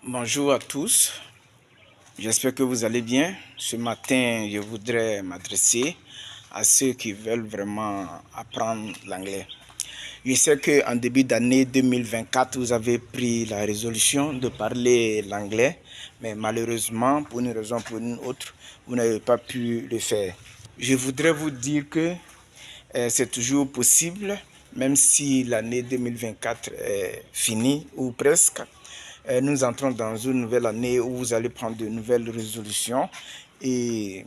Bonjour à tous, j'espère que vous allez bien. Ce matin, je voudrais m'adresser à ceux qui veulent vraiment apprendre l'anglais. Je sais qu'en début d'année 2024, vous avez pris la résolution de parler l'anglais, mais malheureusement, pour une raison ou pour une autre, vous n'avez pas pu le faire. Je voudrais vous dire que c'est toujours possible, même si l'année 2024 est finie ou presque. Nous entrons dans une nouvelle année où vous allez prendre de nouvelles résolutions et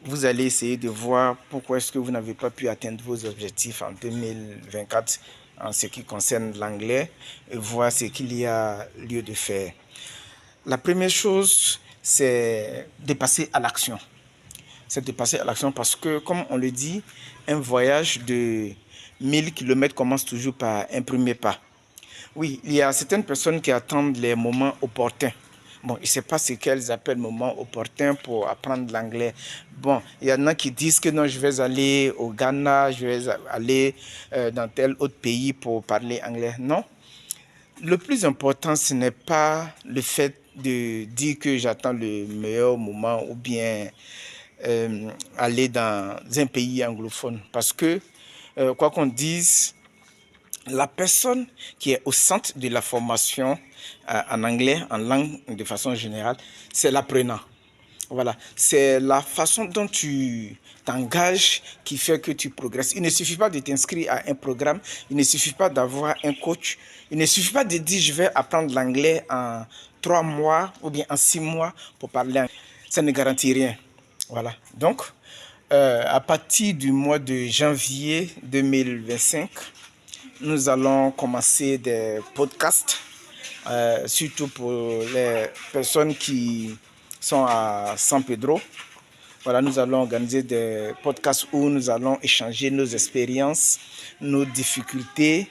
vous allez essayer de voir pourquoi est-ce que vous n'avez pas pu atteindre vos objectifs en 2024 en ce qui concerne l'anglais et voir ce qu'il y a lieu de faire. La première chose, c'est de passer à l'action. C'est de passer à l'action parce que, comme on le dit, un voyage de 1000 km commence toujours par un premier pas. Oui, il y a certaines personnes qui attendent les moments opportuns. Bon, je ne sais pas ce qu'elles appellent moment opportun pour apprendre l'anglais. Bon, il y en a qui disent que non, je vais aller au Ghana, je vais aller dans tel autre pays pour parler anglais. Non. Le plus important, ce n'est pas le fait de dire que j'attends le meilleur moment ou bien aller dans un pays anglophone. Parce que, quoi qu'on dise, la personne qui est au centre de la formation en anglais, en langue de façon générale, c'est l'apprenant. Voilà, c'est la façon dont tu t'engages qui fait que tu progresses. Il ne suffit pas de t'inscrire à un programme, il ne suffit pas d'avoir un coach, il ne suffit pas de dire je vais apprendre l'anglais en 3 mois ou bien en 6 mois pour parler anglais. Ça ne garantit rien. Voilà, donc à partir du mois de janvier 2025, nous allons commencer des podcasts, surtout pour les personnes qui sont à San Pedro. Voilà, nous allons organiser des podcasts où nous allons échanger nos expériences, nos difficultés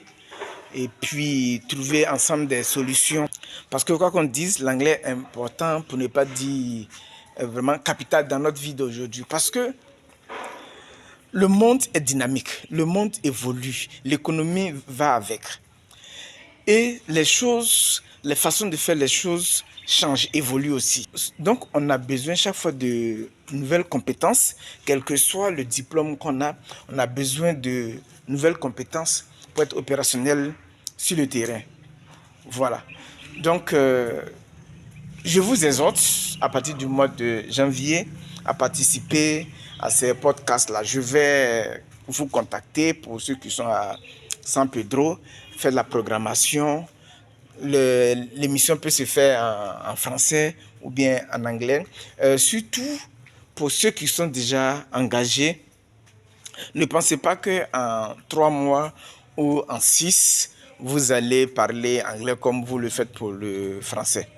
et puis trouver ensemble des solutions. Parce que quoi qu'on dise, l'anglais est important, pour ne pas dire vraiment capital dans notre vie d'aujourd'hui. Parce que le monde est dynamique, le monde évolue, l'économie va avec. Et les choses, les façons de faire les choses changent, évoluent aussi. Donc, on a besoin chaque fois de nouvelles compétences, quel que soit le diplôme qu'on a, on a besoin de nouvelles compétences pour être opérationnel sur le terrain. Voilà. Donc, je vous exhorte à partir du mois de janvier à participer à ces podcasts-là. Je vais vous contacter pour ceux qui sont à San Pedro, faire la programmation. L'émission peut se faire en français ou bien en anglais. Surtout pour ceux qui sont déjà engagés, ne pensez pas qu'en 3 mois ou en 6, vous allez parler anglais comme vous le faites pour le français.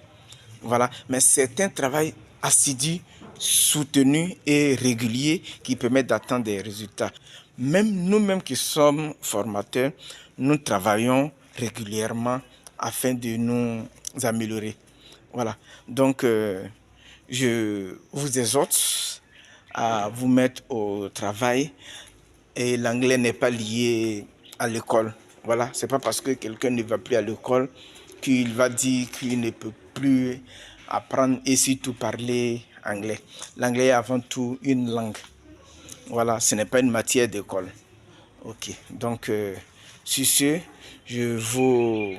Voilà, mais c'est un travail assidu, soutenu et régulier qui permet d'atteindre des résultats. Même nous-mêmes qui sommes formateurs, nous travaillons régulièrement afin de nous améliorer. Voilà, donc je vous exhorte à vous mettre au travail et l'anglais n'est pas lié à l'école. Voilà, c'est pas parce que quelqu'un ne va plus à l'école qu'il va dire qu'il ne peut plus apprendre et surtout parler anglais. L'anglais est avant tout une langue. Voilà, ce n'est pas une matière d'école. Ok, donc sur ce, je vous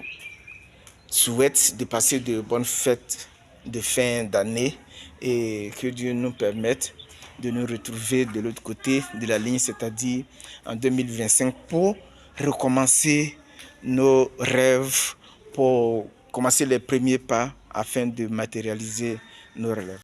souhaite de passer de bonnes fêtes de fin d'année et que Dieu nous permette de nous retrouver de l'autre côté de la ligne, c'est-à-dire en 2025 pour recommencer nos rêves, pour commencer les premiers pas afin de matérialiser nos rêves.